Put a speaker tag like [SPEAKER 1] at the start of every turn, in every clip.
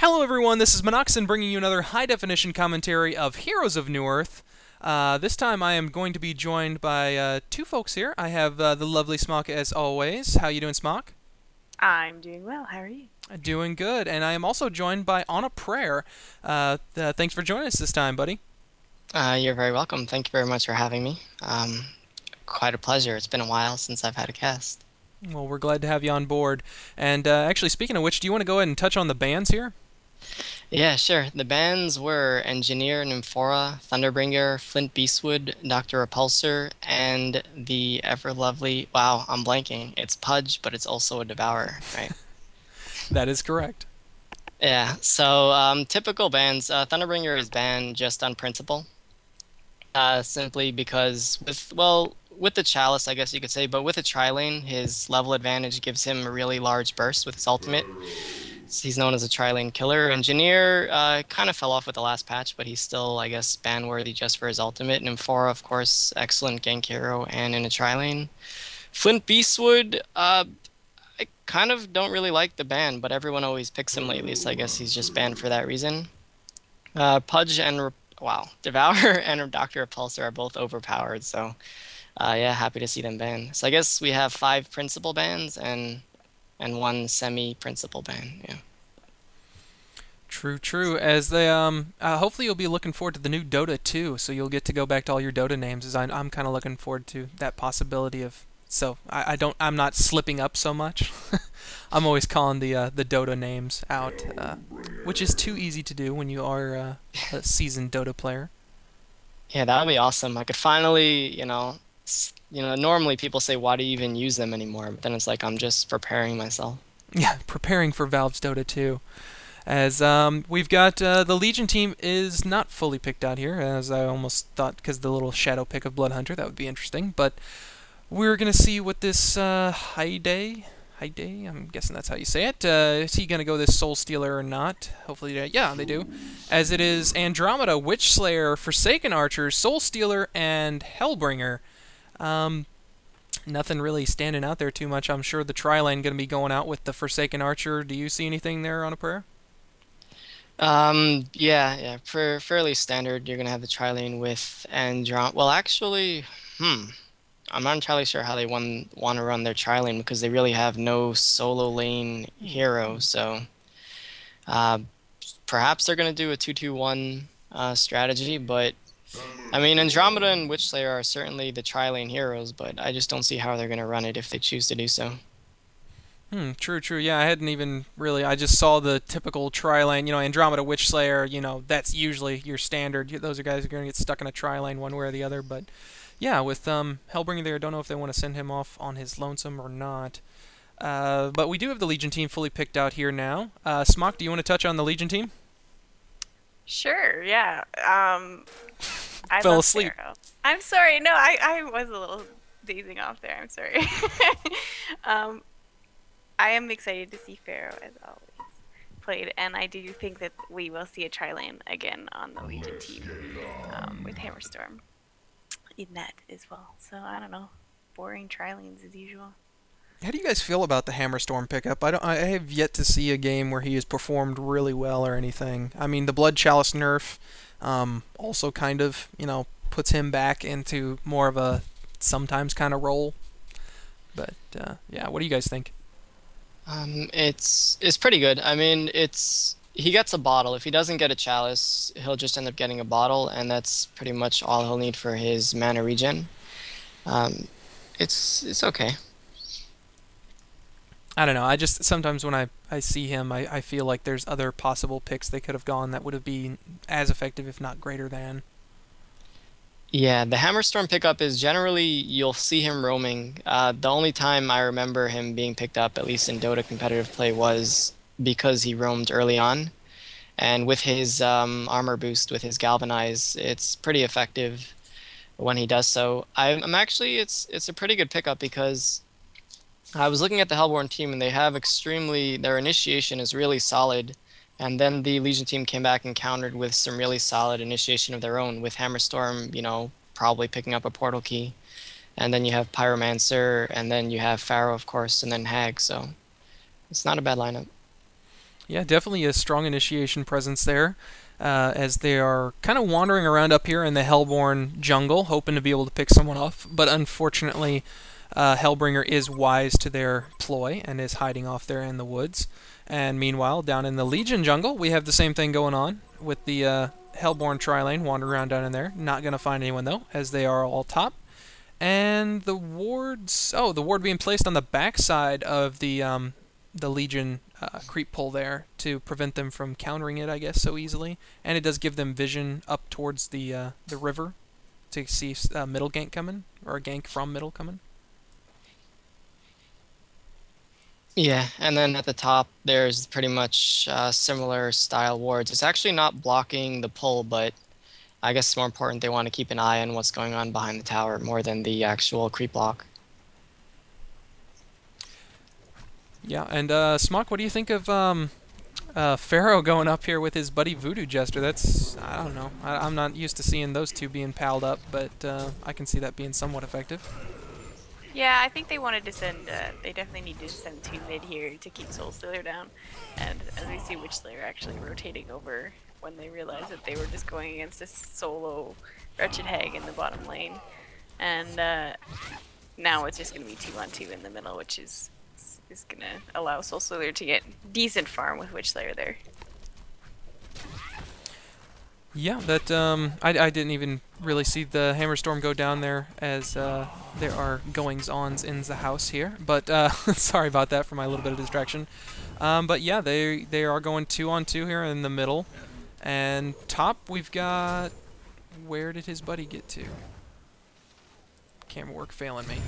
[SPEAKER 1] Hello everyone, this is Minoxen bringing you another high-definition commentary of Heroes of Newerth. This time I am going to be joined by two folks here. I have the lovely Smock as always. How you doing, Smock?
[SPEAKER 2] I'm doing well. How are you?
[SPEAKER 1] Doing good. And I am also joined by Onaprayer. Thanks for joining us this time, buddy.
[SPEAKER 3] You're very welcome. Thank you very much for having me. Quite a pleasure. It's been a while since I've had a cast.
[SPEAKER 1] Well, we're glad to have you on board. And actually, speaking of which, do you want to go ahead and touch on the bands here?
[SPEAKER 3] Yeah, sure. The bands were Engineer, Nymphora, Thunderbringer, Flint Beastwood, Dr. Repulsor, and the ever lovely, wow, I'm blanking. It's Pudge, but it's also a Devourer, right?
[SPEAKER 1] That is correct.
[SPEAKER 3] Yeah, so typical bands. Thunderbringer is banned just on principle. Simply because with the Chalice, I guess you could say, but with the Tri-Lane, his level advantage gives him a really large burst with his ultimate. He's known as a Tri-Lane killer. Engineer kind of fell off with the last patch, but he's still, I guess, ban-worthy just for his ultimate. Nymphora, of course, excellent gank hero and in a Tri-Lane. Flint Beastwood, I kind of don't really like the ban, but everyone always picks him lately, so I guess he's just banned for that reason. Pudge and Devourer and Dr. Repulsor are both overpowered, so yeah, happy to see them banned. So I guess we have 5 principal bans and one semi-principal ban. Yeah.
[SPEAKER 1] True, true. As they hopefully you'll be looking forward to the new Dota 2, so you'll get to go back to all your Dota names. As I'm kind of looking forward to that possibility of. So I'm not slipping up so much. I'm always calling the Dota names out, which is too easy to do when you are a seasoned Dota player.
[SPEAKER 3] Yeah, that would be awesome. I could finally, normally people say, why do you even use them anymore? But then it's like, I'm just preparing myself.
[SPEAKER 1] Yeah, preparing for Valve's Dota 2. As we've got the Legion team is not fully picked out here, as I almost thought, because the little shadow pick of Bloodhunter, that would be interesting. But we're going to see what this hyddae, I'm guessing that's how you say it. Is he going to go this Soul Stealer or not? Hopefully, yeah, they do. As it is Andromeda, Witch Slayer, Forsaken Archer, Soul Stealer, and Hellbringer. Nothing really standing out there too much. I'm sure the Tri-Lane going to be going out with the Forsaken Archer. Do you see anything there on a prayer?
[SPEAKER 3] Yeah, fairly standard. You're going to have the Tri-Lane with Andromeda. Well, actually, I'm not entirely sure how they want to run their Tri-Lane because they really have no solo lane hero. So perhaps they're going to do a 2-2-1 strategy. But I mean, Andromeda and Witch Slayer are certainly the Tri-Lane heroes, but I just don't see how they're going to run it if they choose to do so.
[SPEAKER 1] True, true. Yeah, I hadn't even really. I just saw the typical Tri-Lane. Andromeda, Witch Slayer. That's usually your standard. Those are guys who are going to get stuck in a Tri-Lane one way or the other. But yeah, with Hellbringer there, I don't know if they want to send him off on his lonesome or not. But we do have the Legion team fully picked out here now. Smock, do you want to touch on the Legion team?
[SPEAKER 2] Sure, yeah. I
[SPEAKER 1] Fell
[SPEAKER 2] love
[SPEAKER 1] asleep.
[SPEAKER 2] Pharaoh. I'm sorry. No, I was a little dazing off there. I'm sorry. I am excited to see Pharaoh, as always, played, and I do think that we will see a Tri-Lane again on the Legion team with Hammerstorm in that as well. So, I don't know. Boring Tri-Lanes as usual.
[SPEAKER 1] How do you guys feel about the Hammerstorm pickup? I have yet to see a game where he has performed really well or anything. I mean, the Blood Chalice nerf also kind of, puts him back into more of a sometimes kind of role. But yeah, what do you guys think?
[SPEAKER 3] It's pretty good. I mean, he gets a bottle. If he doesn't get a chalice, he'll just end up getting a bottle, and that's pretty much all he'll need for his mana regen. It's okay.
[SPEAKER 1] I don't know. I just sometimes when I see him, I feel like there's other possible picks they could have gone that would have been as effective, if not greater than.
[SPEAKER 3] Yeah, the Hammerstorm pickup is generally, you'll see him roaming. The only time I remember him being picked up, at least in Dota competitive play, was because he roamed early on. And with his armor boost, with his Galvanize, it's pretty effective when he does so. I'm actually, it's a pretty good pickup because I was looking at the Hellborn team and they have their initiation is really solid. And then the Legion team came back and countered with some really solid initiation of their own, with Hammerstorm, probably picking up a portal key. And then you have Pyromancer, and then you have Pharaoh, of course, and then Hag, so it's not a bad lineup.
[SPEAKER 1] Yeah, definitely a strong initiation presence there, as they are kind of wandering around up here in the Hellborn jungle, hoping to be able to pick someone off. But unfortunately, Hellbringer is wise to their ploy and is hiding off there in the woods. And meanwhile, down in the Legion jungle, we have the same thing going on with the Hellborn tri-lane wandering around down in there. Not going to find anyone, though, as they are all top. And the wards... Oh, the ward being placed on the backside of the Legion creep pull there to prevent them from countering it, I guess, so easily. And it does give them vision up towards the river to see middle gank coming, or a gank from middle coming.
[SPEAKER 3] Yeah, and then at the top, there's pretty much similar style wards. It's actually not blocking the pull, but I guess it's more important they want to keep an eye on what's going on behind the tower more than the actual creep block.
[SPEAKER 1] Yeah, and Smock, what do you think of Pharaoh going up here with his buddy Voodoo Jester? That's, I don't know. I'm not used to seeing those two being palled up, but I can see that being somewhat effective.
[SPEAKER 2] Yeah, I think they wanted to send, they definitely need to send 2 mid here to keep Soul Stealer down. And as we see Witch Slayer actually rotating over when they realized that they were just going against a solo Wretched Hag in the bottom lane. And now it's just going to be 2-on-2 in the middle, which is going to allow Soul Stealer to get decent farm with Witch Slayer there.
[SPEAKER 1] Yeah, that I didn't even really see the Hammerstorm go down there, as there are goings-ons in the house here. But sorry about that for my little bit of distraction. But yeah, they are going 2-on-2 here in the middle, and top we've got. Where did his buddy get to? Camera work failing me.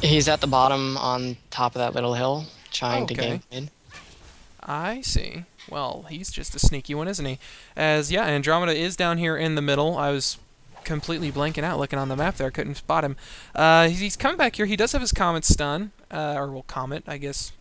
[SPEAKER 3] He's at the bottom on top of that little hill, trying to gank mid.
[SPEAKER 1] I see. Well, he's just a sneaky one, isn't he? As, yeah, Andromeda is down here in the middle. I was completely blanking out looking on the map there. Couldn't spot him. He's coming back here. He does have his Comet Stun. Or, well, Comet, I guess,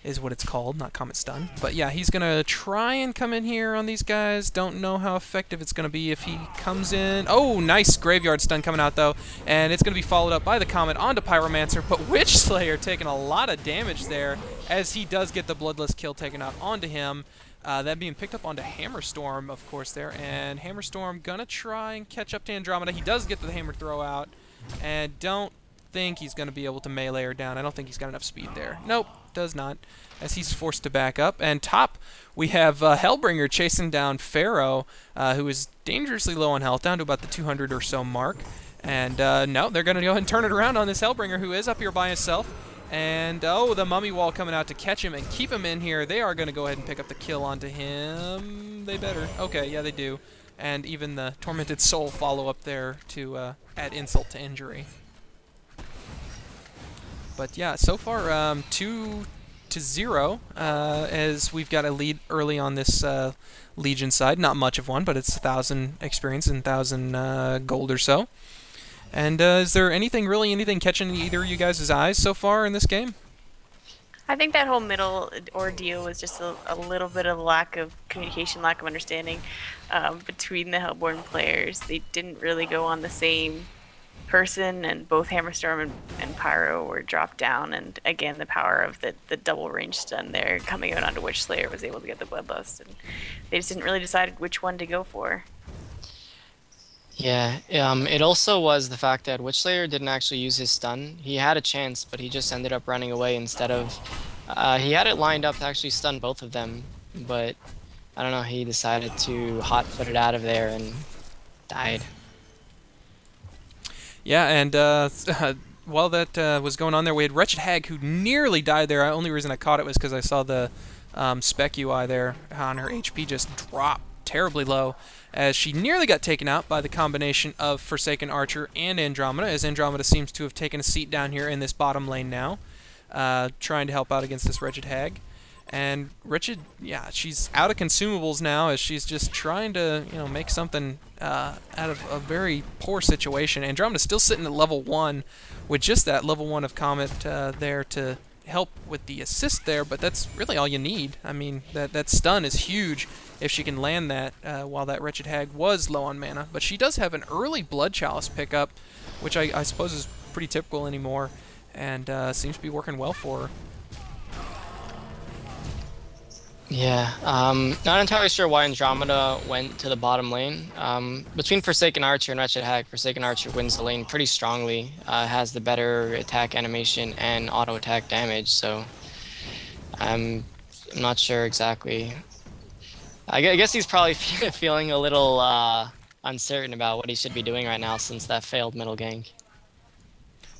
[SPEAKER 1] is what it's called. Not Comet Stun. But, yeah, he's going to try and come in here on these guys. Don't know how effective it's going to be if he comes in. Oh, nice Graveyard Stun coming out, though. And it's going to be followed up by the Comet onto Pyromancer. But Witch Slayer taking a lot of damage there, as he does get the Bloodless kill taken out onto him. That being picked up onto Hammerstorm, of course, there. And Hammerstorm gonna try and catch up to Andromeda. He does get the hammer throw out. And don't think he's gonna be able to melee her down. I don't think he's got enough speed there. Nope, does not, as he's forced to back up. And top, we have Hellbringer chasing down Pharaoh, who is dangerously low on health, down to about the 200 or so mark. And no, they're gonna go ahead and turn it around on this Hellbringer, who is up here by himself. And, oh, the Mummy Wall coming out to catch him and keep him in here. They are going to go ahead and pick up the kill onto him. They better. Okay, yeah, they do. And even the Tormented Soul follow up there to add insult to injury. But, yeah, so far 2-0, as we've got a lead early on this Legion side. Not much of one, but it's 1,000 experience and 1,000 gold or so. And is there anything catching either of you guys' eyes so far in this game?
[SPEAKER 2] I think that whole middle ordeal was just a little bit of lack of communication, lack of understanding between the Hellborn players. They didn't really go on the same person, and both Hammerstorm and Pyro were dropped down. And again, the power of the double range stun there coming out onto Witch Slayer was able to get the Bloodlust. And they just didn't really decide which one to go for.
[SPEAKER 3] Yeah, it also was the fact that Witch Slayer didn't actually use his stun. He had a chance, but he just ended up running away instead of... he had it lined up to actually stun both of them, but I don't know, he decided to hot-foot it out of there and died.
[SPEAKER 1] Yeah, and while that was going on there, we had Wretched Hag, who nearly died there. The only reason I caught it was because I saw the spec UI there on her HP just drop terribly low, as she nearly got taken out by the combination of Forsaken Archer and Andromeda, as Andromeda seems to have taken a seat down here in this bottom lane now, trying to help out against this Wretched Hag. And Wretched, yeah, she's out of consumables now, as she's just trying to, you know, make something out of a very poor situation. Andromeda's still sitting at level 1 with just that level 1 of Comet there to help with the assist there, but that's really all you need. I mean, that stun is huge if she can land that while that Wretched Hag was low on mana. But she does have an early Blood Chalice pickup, which I suppose is pretty typical anymore, and seems to be working well for her.
[SPEAKER 3] Yeah, not entirely sure why Andromeda went to the bottom lane. Between Forsaken Archer and Wretched Hag, Forsaken Archer wins the lane pretty strongly, has the better attack animation and auto attack damage, so I'm not sure exactly. I guess he's probably feeling a little uncertain about what he should be doing right now since that failed middle gank.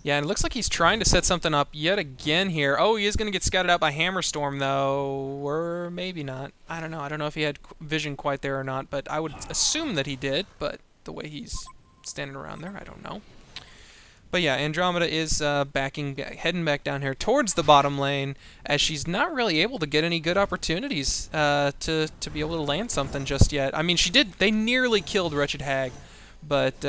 [SPEAKER 1] Yeah, and it looks like he's trying to set something up yet again here. Oh, he is going to get scouted out by Hammerstorm, though. Or maybe not. I don't know. I don't know if he had vision quite there or not, but I would assume that he did. But the way he's standing around there, I don't know. But yeah, Andromeda is heading back down here towards the bottom lane, as she's not really able to get any good opportunities to be able to land something just yet. I mean, she did. They nearly killed Wretched Hag. But,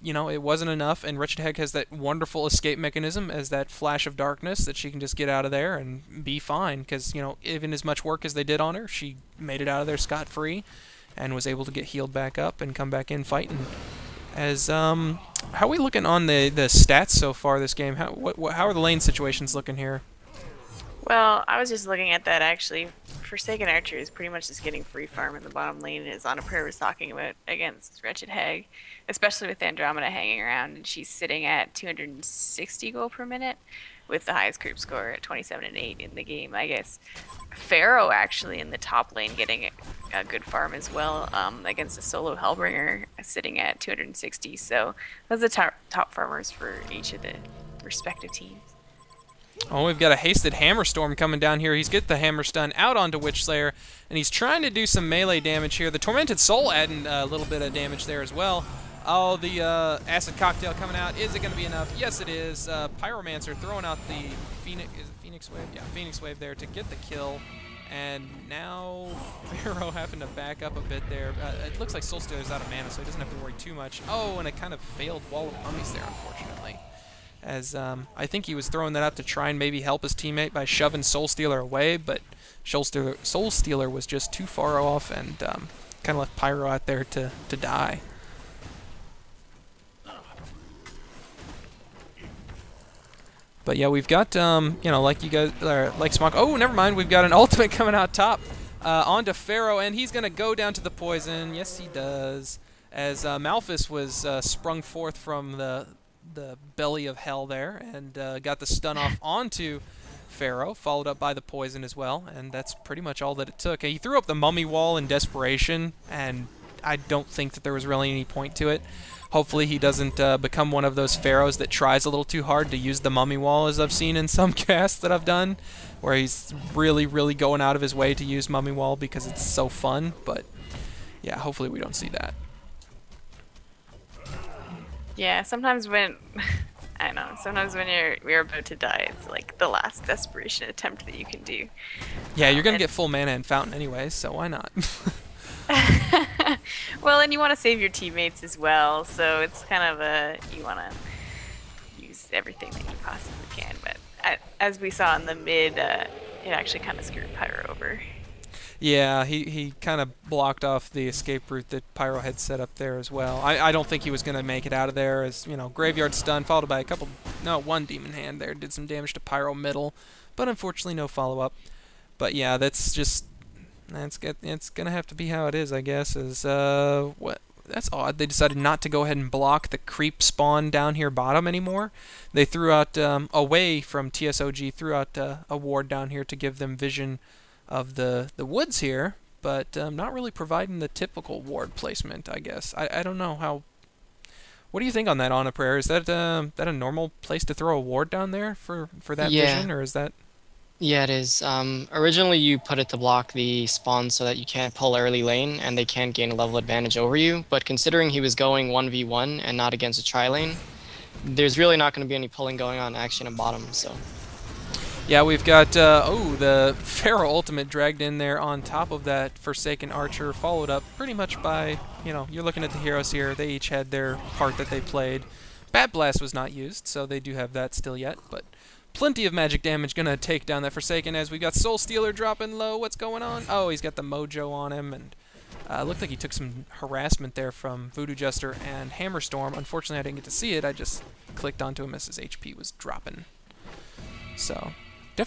[SPEAKER 1] you know, it wasn't enough, and Wretched Hag has that wonderful escape mechanism as that flash of darkness that she can just get out of there and be fine, because, you know, even as much work as they did on her, she made it out of there scot-free and was able to get healed back up and come back in fighting. As, how are we looking on the stats so far this game? How are the lane situations looking here?
[SPEAKER 2] Well, I was just looking at that actually. Forsaken Archer is pretty much just getting free farm in the bottom lane, as Onaprayer was talking about against Wretched Hag, especially with Andromeda hanging around, and she's sitting at 260 gold per minute with the highest creep score at 27 and 8 in the game. I guess Pharaoh actually in the top lane getting a good farm as well against a solo Hellbringer sitting at 260. So those are the top farmers for each of the respective teams.
[SPEAKER 1] Oh, we've got a hasted Hammerstorm coming down here. He's get the Hammer Stun out onto Witchslayer, and he's trying to do some melee damage here. The Tormented Soul adding a little bit of damage there as well. Oh, the Acid Cocktail coming out. Is it going to be enough? Yes, it is. Pyromancer throwing out the Phoenix Wave? Yeah, Phoenix Wave there to get the kill. And now Pharaoh having to back up a bit there. It looks like Soulstealer's out of mana, so he doesn't have to worry too much. Oh, and a kind of failed wall of mummies there, unfortunately. As I think he was throwing that up to try and maybe help his teammate by shoving Soulstealer away, but Soulstealer was just too far off and kind of left Pyro out there to die. But yeah, we've got you know, like you guys, like Smock. Oh, never mind. We've got an ultimate coming out top onto Pharaoh, and he's gonna go down to the poison. Yes, he does. As Malphus was sprung forth from the belly of hell there and got the stun off onto Pharaoh, followed up by the poison as well, and that's pretty much all that it took. He threw up the mummy wall in desperation, and I don't think that there was really any point to it. Hopefully he doesn't become one of those Pharaohs that tries a little too hard to use the mummy wall, as I've seen in some casts that I've done, where he's really, really going out of his way to use mummy wall because it's so fun. But yeah, hopefully we don't see that.
[SPEAKER 2] Yeah, sometimes when I don't know, sometimes when you're about to die, it's like the last desperation attempt that you can do.
[SPEAKER 1] Yeah, you're gonna get full mana in Fountain anyway, so why not?
[SPEAKER 2] Well, and you want to save your teammates as well, so it's kind of you want to use everything that you possibly can. But as we saw in the mid, it actually kind of screwed Pyro over.
[SPEAKER 1] Yeah, he kind of blocked off the escape route that Pyro had set up there as well. I don't think he was going to make it out of there, as, you know, Graveyard Stun followed by one Demon Hand there did some damage to Pyro middle, but unfortunately no follow-up. But yeah, that's just, it's going to have to be how it is, I guess, is, that's odd. They decided not to go ahead and block the creep spawn down here bottom anymore. They threw out, away from TSOG, threw out a ward down here to give them vision of the woods here, but not really providing the typical ward placement, I guess. I don't know how. What do you think on that, Onaprayer? Is that a normal place to throw a ward down there for that vision, or is that?
[SPEAKER 3] Yeah, it is. Originally, you put it to block the spawn so that you can't pull early lane and they can't gain a level advantage over you. But considering he was going 1v1 and not against a tri-lane, there's really not going to be any pulling going on action in bottom. So.
[SPEAKER 1] Yeah, we've got, the Pharaoh ultimate dragged in there on top of that Forsaken Archer, followed up pretty much by, you know, you're looking at the heroes here. They each had their part that they played. Bat Blast was not used, so they do have that still yet, but plenty of magic damage going to take down that Forsaken, as we got Soulstealer dropping low. What's going on? Oh, he's got the Mojo on him, and looked like he took some harassment there from Voodoo Jester and Hammerstorm. Unfortunately, I didn't get to see it. I just clicked onto him as his HP was dropping. So